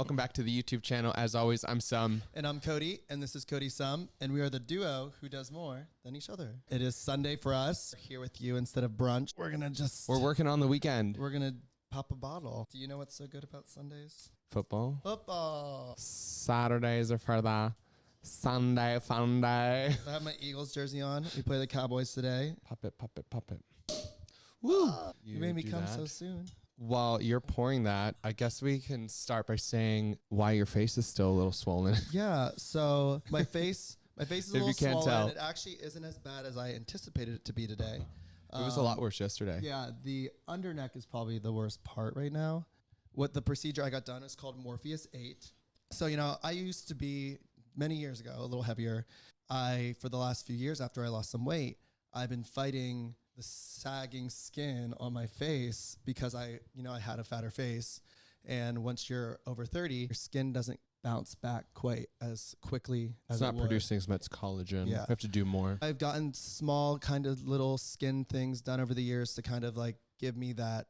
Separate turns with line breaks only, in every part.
welcome back to the YouTube channel. As always, I'm Sum.
And I'm Cody, and this is Cody Sum, and we are the duo who does more than each other. It is Sunday for us. We're here with you instead of brunch. We're
working on the weekend.
We're gonna pop a bottle. Do you know what's so good about Sundays?
Football.
Football.
Saturdays are for the Sunday fun day.
I have my Eagles jersey on. We play the Cowboys today.
Pop it, pop it, pop it. Woo!
You made me come so soon.
While you're pouring that, I guess we can start by saying why your face is still a little swollen.
Yeah, so my face is a little
you can't
swollen.
tell.
It actually isn't as bad as I anticipated it to be today.
It was a lot worse yesterday.
Yeah, the under neck is probably the worst part right now. What the procedure I got done is called Morpheus 8. So, you know, I used to be, many years ago, a little heavier. For the last few years after I lost some weight, I've been fighting the sagging skin on my face because I had a fatter face. And once you're over 30, your skin doesn't bounce back quite as quickly as
it's not producing as much collagen.
Yeah.
You have to do more.
I've gotten small kind of little skin things done over the years to kind of like give me that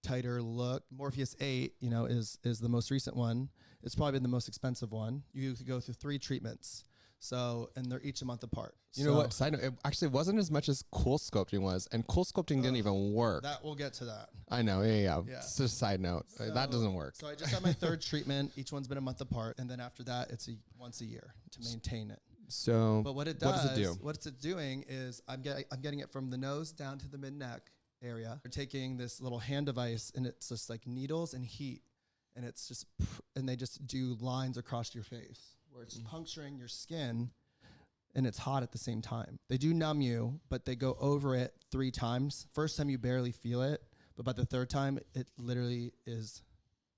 tighter look. Morpheus 8, is the most recent one. It's probably the most expensive one. You go through 3 treatments. So, and they're each a month apart.
You know what? Side note, it actually wasn't as much as cool sculpting was, and cool sculpting didn't even work.
We'll get to that.
I know, yeah. It's just a side note.
So,
that doesn't work.
So I just had my 3rd treatment. Each one's been a month apart, and then after that, it's once a year to maintain it.
So,
but what it does,
what does it do?
What it's doing is I'm getting it from the nose down to the mid neck area. We're taking this little hand device, and it's just like needles and heat, and it's just and they just do lines across your face where it's puncturing your skin. And it's hot at the same time. They do numb you, but they go over it 3 times. First time you barely feel it, but by the 3rd time, it literally is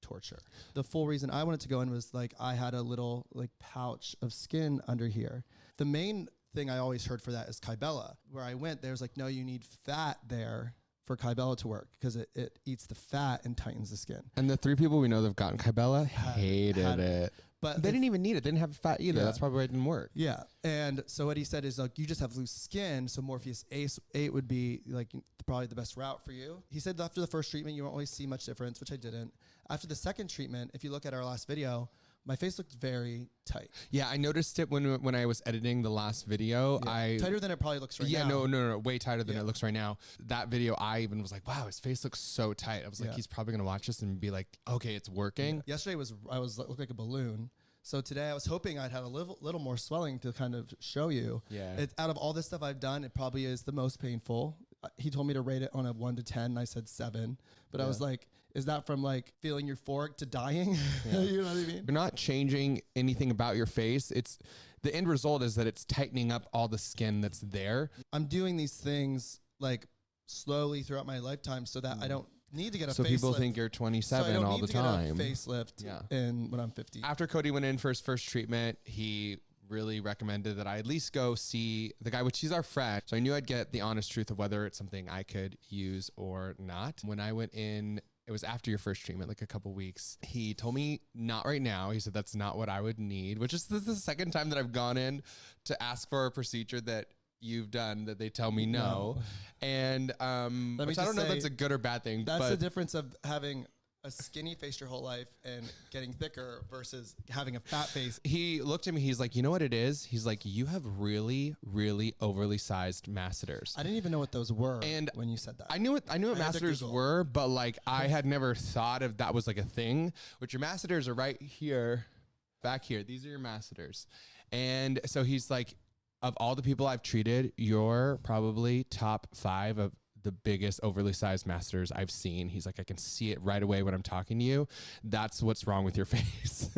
torture. The full reason I wanted to go in was like I had a little like pouch of skin under here. The main thing I always heard for that is Kybella. Where I went, there's like, no, you need fat there for Kybella to work because it eats the fat and tightens the skin.
And the 3 people we know that have gotten Kybella hated it.
But
they didn't even need it. They didn't have fat either.
Yeah.
That's probably why it didn't work.
Yeah. And so what he said is like, you just have loose skin. So Morpheus 8 would be like probably the best route for you. He said after the first treatment, you won't really see much difference, which I didn't. After the 2nd treatment, if you look at our last video, my face looked very tight.
Yeah, I noticed it when I was editing the last video.
Yeah. Tighter than it probably looks right now.
No, way tighter than it looks right now. That video, I even was like, wow, his face looks so tight. I was like, he's probably gonna watch this and be like, okay, it's working.
Yeah. Yesterday I looked like a balloon. So today I was hoping I'd have a little more swelling to kind of show you.
Yeah.
Out of all this stuff I've done, it probably is the most painful. He told me to rate it on a 1 to 10. And I said 7, but I was like, is that from like feeling euphoric to dying? Yeah. You know what I mean?
You're not changing anything about your face. It's the end result is that it's tightening up all the skin that's there.
I'm doing these things like slowly throughout my lifetime so that I don't need to get a facelift.
So people think you're 27 all the time.
Facelift when I'm 50.
After Cody went in for his first treatment, he really recommended that I at least go see the guy, which he's our friend. So I knew I'd get the honest truth of whether it's something I could use or not. When I went in, it was after your first treatment, like a couple weeks. He told me not right now. He said that's not what I would need, which is the 2nd time that I've gone in to ask for a procedure that you've done that they tell me no. And which I don't know if that's a good or bad thing.
That's the difference of having a skinny face your whole life and getting thicker versus having a fat face.
He looked at me, he's like, you know what it is? He's like, you have really, really overly sized masseters.
I didn't even know what those were when you said that.
I knew what masseters were, but like I had never thought of that was like a thing, which your masseters are right here, back here. These are your masseters. And so he's like, of all the people I've treated, you're probably top 5 of the biggest overly sized masseters I've seen. He's like, I can see it right away when I'm talking to you. That's what's wrong with your face.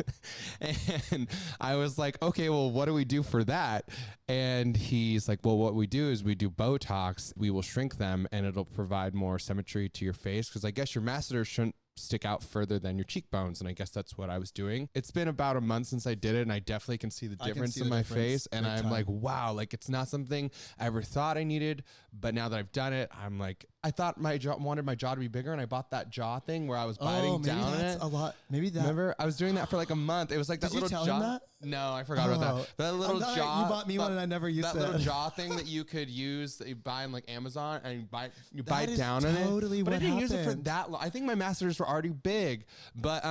And I was like, okay, well, what do we do for that? And he's like, well, what we do is we do Botox. We will shrink them and it'll provide more symmetry to your face. Because I guess your masseters shouldn't stick out further than your cheekbones. And I guess that's what I was doing. It's been about a month since I did it, and I definitely can see the difference in my face. And I'm like, wow, like it's not something I ever thought I needed. But now that I've done it, I'm like, I thought wanted my jaw to be bigger, and I bought that jaw thing where I was biting down on it.
A lot. Maybe that.
Remember, I was doing that for like a month. It was like that little jaw. Him that? No, I forgot about that. That little jaw.
You bought me one, and I never used
that little jaw thing that you could use that you buy on like Amazon, and you bite down on it.
Totally.
But I didn't use it for that long. I think my masseters were already big, but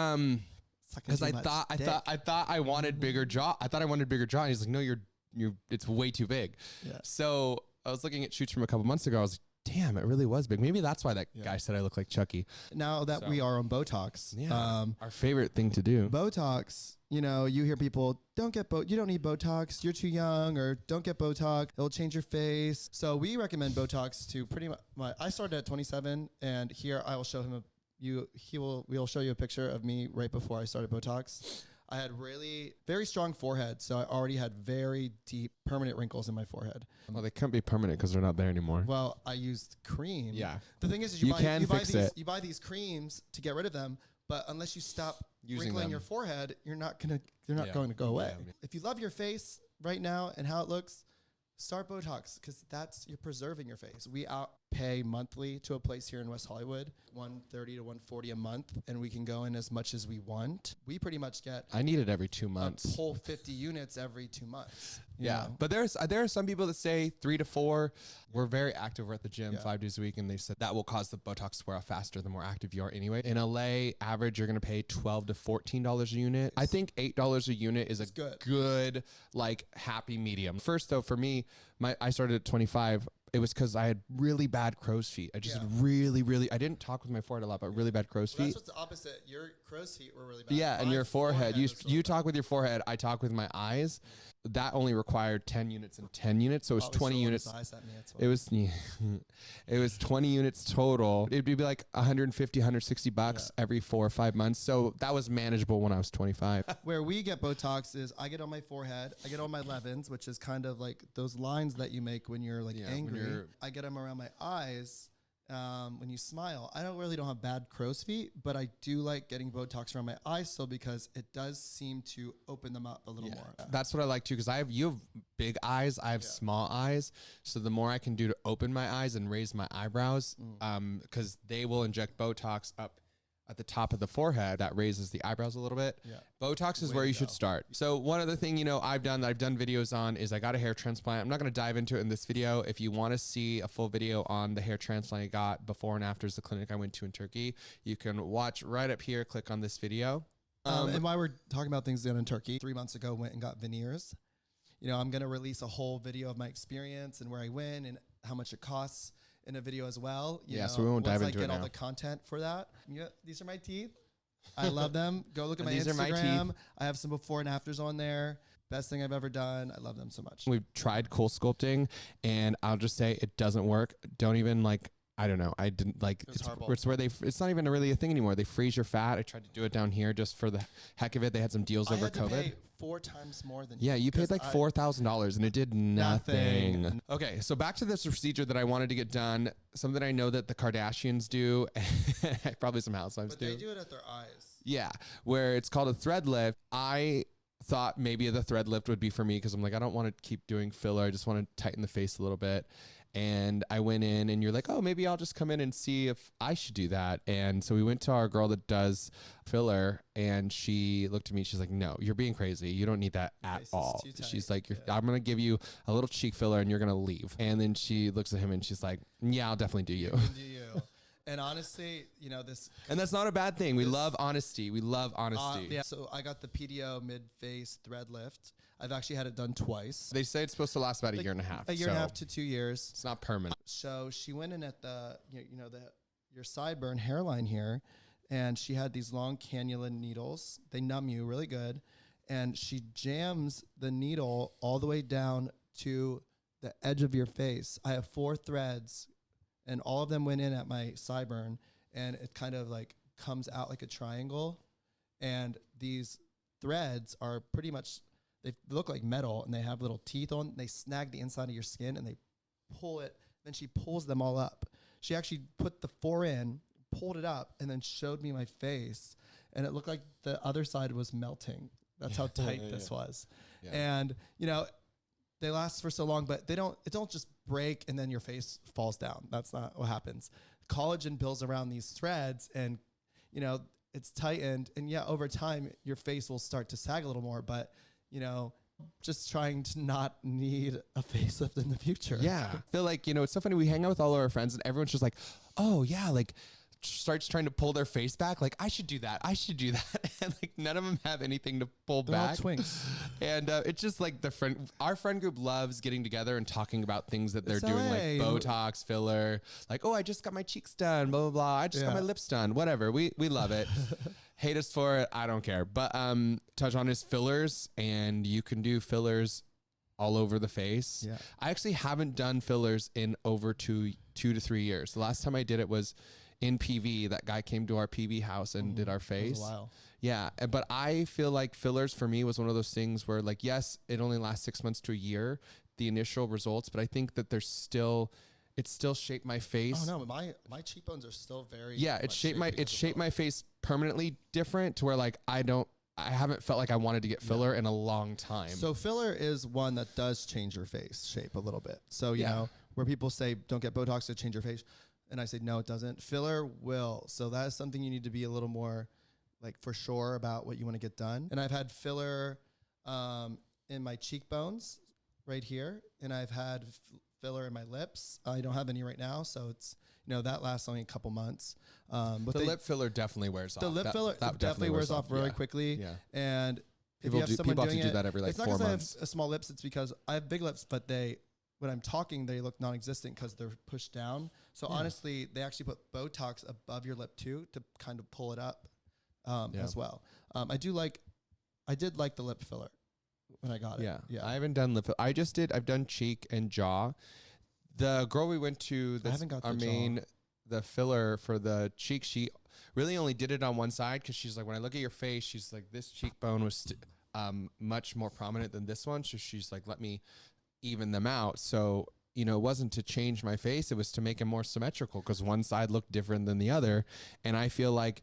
Because I thought I wanted bigger jaw. I thought I wanted bigger jaw. And he's like, no, it's way too big.
Yeah.
So I was looking at shoots from a couple months ago. I was like, damn, it really was big. Maybe that's why that guy said I look like Chucky.
Now that we are on Botox,
our favorite thing to do.
Botox, you know, you hear people, you don't need Botox, you're too young, or don't get Botox, it'll change your face. So we recommend Botox to pretty much, I started at 27, and here I will show him we'll show you a picture of me right before I started Botox. I had really very strong forehead, so I already had very deep permanent wrinkles in my forehead.
Well, they couldn't be permanent because they're not there anymore.
Well, I used cream.
Yeah.
The thing is you buy these creams to get rid of them, but unless you stop wrinkling your forehead, they're not going to go away. Yeah. If you love your face right now and how it looks, start Botox, because you're preserving your face. We pay monthly to a place here in West Hollywood, $130 to $140 a month, and we can go in as much as we want. We pretty much get
I need it every 2 months.
A whole 50 units every 2 months.
Yeah, but there are some people that say 3 to 4. We're very active. We're at the gym 5 days a week, and they said that will cause the Botox to wear off faster the more active you are anyway. In LA, average, you're going to pay $12 to $14 a unit. I think $8 a unit is good, like, happy medium. First, though, for me, I started at 25. It was because I had really bad crow's feet. I just had I didn't talk with my forehead a lot, but really bad crow's feet.
That's what's the opposite. Your crow's feet were really bad.
Yeah, and your forehead. You talk with your forehead. I talk with my eyes. That only required 10 units and 10 units. So it was 20 units. It was 20 units total. It'd be like $150, $160 every 4 or 5 months. So that was manageable when I was 25.
Where we get Botox is I get on my forehead. I get on my levens, which is kind of like those lines that you make when you're angry. I get them around my eyes. When you smile, I don't have bad crow's feet, but I do like getting Botox around my eyes still, because it does seem to open them up a little more.
That's what I like too, because you have big eyes, I have small eyes, so the more I can do to open my eyes and raise my eyebrows, because they will inject Botox up at the top of the forehead that raises the eyebrows a little bit. Botox is where you should start. So one other thing, I've done videos on is I got a hair transplant. I'm not going to dive into it in this video. If you want to see a full video on the hair transplant I got before and after the clinic I went to in Turkey, you can watch right up here, click on this video.
And while we're talking about things done in Turkey, 3 months ago went and got veneers. I'm going to release a whole video of my experience and where I went and how much it costs in a video as well.
So we won't dive into it now.
Once I get all the content for that. These are my teeth. I love them. Go look at my
These
Instagram.
Are my teeth.
I have some before and afters on there. Best thing I've ever done. I love them so much.
We've tried cool sculpting, and I'll just say it doesn't work. Don't even I don't know. I didn't like it's where it's not even really a thing anymore. They freeze your fat. I tried to do it down here just for the heck of it. They had some deals over COVID.
Pay 4 times more than
you paid like $4,000 and it did nothing. Okay, so back to this procedure that I wanted to get done. Something I know that the Kardashians do, probably some housewives do.
But they do it at their eyes.
Yeah, where it's called a thread lift. I thought maybe the thread lift would be for me because I'm like, I don't want to keep doing filler. I just want to tighten the face a little bit. And I went in and you're like, oh, maybe I'll just come in and see if I should do that. And so we went to our girl that does filler and she looked at me. She's like, no, you're being crazy. You don't need that at all. She's like, I'm going to give you a little cheek filler and you're going to leave. And then she looks at him and she's like, yeah, I'll definitely do you.
And honestly, this...
And that's not a bad thing. We love honesty. We love honesty.
So I got the PDO mid-face thread lift. I've actually had it done twice.
They say it's supposed to last about a year and a half.
A year and a half to 2 years.
It's not permanent.
So she went in at your sideburn hairline here, and she had these long cannula needles. They numb you really good. And she jams the needle all the way down to the edge of your face. I have 4 threads, and all of them went in at my sideburn, and it kind of like comes out like a triangle. And these threads are pretty much, they look like metal, and they have little teeth on. They snag the inside of your skin, and they pull it. Then she pulls them all up. She actually put the 4 in, pulled it up, and then showed me my face, and it looked like the other side was melting. That's how tight this was. Yeah. And they last for so long, but it don't just break and then your face falls down. That's not what happens. Collagen builds around these threads, and it's tightened, and over time your face will start to sag a little more, but just trying to not need a facelift in the future.
Yeah. I feel like, it's so funny. We hang out with all of our friends and everyone's just like, oh yeah, like starts trying to pull their face back. Like, I should do that. I should do that. And like, none of them have anything to pull
They're
back.
all twinks.
And it's just like our friend group loves getting together and talking about things that they're doing, like Botox, filler, like, oh, I just got my cheeks done, blah, blah, blah. I just got my lips done, whatever. We love it. Hate us for it. I don't care. But touch on his fillers, and you can do fillers all over the face.
Yeah.
I actually haven't done fillers in over 2 to 3 years. The last time I did it was in PV. That guy came to our PV house and did our face.
That was a while.
Yeah. But I feel like fillers for me was one of those things where, like, yes, it only lasts 6 months to a year, the initial results, but I think that it still shaped my face.
Oh no, my cheekbones are still very.
Yeah. It shaped my face permanently different to where, like, I haven't felt like I wanted to get filler in a long time.
So filler is one that does change your face shape a little bit. So, you know, where people say, don't get Botox to change your face. And I say, no, it doesn't. Filler will. So that is something you need to be a little more like for sure about what you want to get done. And I've had filler in my cheekbones right here. And I've had filler in my lips. I don't have any right now. So it's, you know, that lasts only a couple months. But
the lip filler definitely wears off.
The lip filler definitely wears off really quickly.
Yeah.
And if you have someone doing it,
do that every like 4 months. It's not because
I have small lips. It's because I have big lips, but when I'm talking, they look non-existent because they're pushed down. So honestly, they actually put Botox above your lip too to kind of pull it up as well. I did like the lip filler when I got it.
Yeah. I haven't done lip filler. I've done cheek and jaw. The girl we went to, the filler for the cheek, she really only did it on one side because she's like, when I look at your face, she's like, this cheekbone was much more prominent than this one. So she's like, let me even them out. So, you know, it wasn't to change my face. It was to make it more symmetrical because one side looked different than the other. And I feel like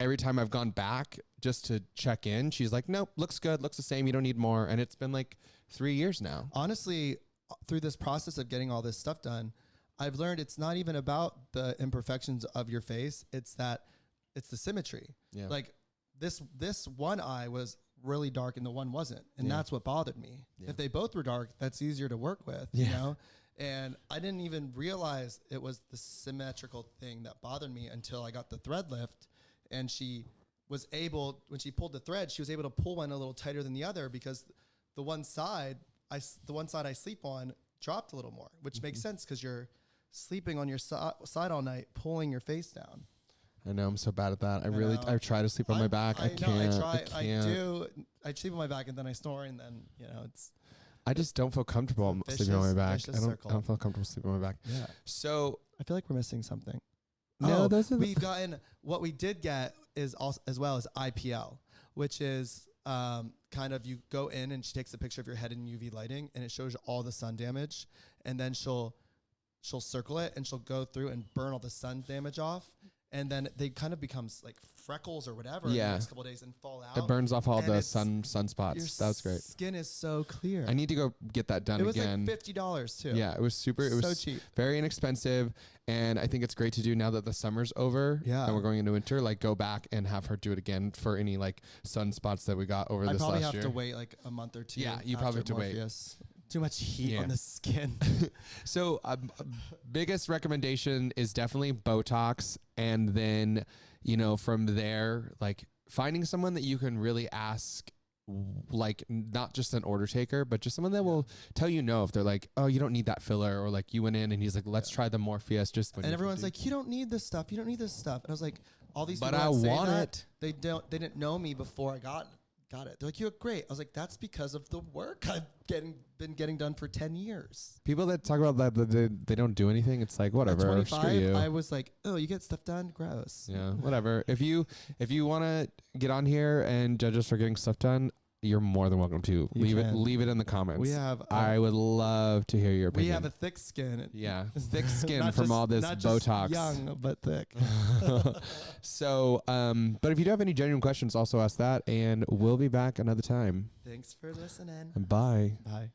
every time I've gone back just to check in, she's like, nope, looks good, looks the same. You don't need more. And it's been like 3 years now.
Honestly, through this process of getting all this stuff done, I've learned it's not even about the imperfections of your face. It's the symmetry. Yeah. Like this one eye was really dark and the one wasn't. And that's what bothered me. Yeah. If they both were dark, that's easier to work with, you know? And I didn't even realize it was the symmetrical thing that bothered me until I got the thread lift. And she was able, when she pulled the thread, she was able to pull one a little tighter than the other because the one side I sleep on dropped a little more, which makes sense because you're sleeping on your side all night, pulling your face down.
I know, I'm so bad at that. I try to sleep on my back. I can't.
I sleep on my back and then I snore and then, you know,
I just don't feel comfortable sleeping on my back. I don't feel comfortable sleeping on my back. Yeah. So
I feel like we're missing something.
No,
what we did get is also as well as IPL, which is kind of you go in and she takes a picture of your head in UV lighting and it shows you all the sun damage, and then she'll circle it and she'll go through and burn all the sun damage off, and then they kind of becomes like freckles or whatever in the next couple of days and fall out.
It burns off all the sunspots. That was great.
Skin is so clear.
I need to go get that done again.
It was like $50 too.
Yeah, it was super. It was so cheap, very inexpensive, and I think it's great to do now that the summer's over. Yeah, and we're going into winter. Like, go back and have her do it again for any like sunspots that we got over this last year.
I probably have to wait like a month or two.
Yeah, you probably have to wait.
Too much heat on the skin.
So biggest recommendation is definitely Botox. And then, you know, from there, like finding someone that you can really ask, like not just an order taker, but just someone that will tell you no if they're like, oh, you don't need that filler, or like you went in and he's like, let's try the Morpheus. And
everyone's like, you don't need this stuff. You don't need this stuff. And I was like, all these people
I want it.
They didn't know me before I got it. They're like, you look great. I was like, that's because of the work I've been getting done for 10 years.
People that talk about that, they don't do anything. It's like, whatever.
At 25, I was like, oh, you get stuff done? Gross.
Yeah, whatever. If you want to get on here and judge us for getting stuff done, you're more than welcome to. Leave it in the comments. I would love to hear your opinion.
We have a thick skin.
Yeah, thick skin from all this Botox.
Young but thick.
So, but if you do have any genuine questions, also ask that, and we'll be back another time.
Thanks for listening.
And bye.
Bye.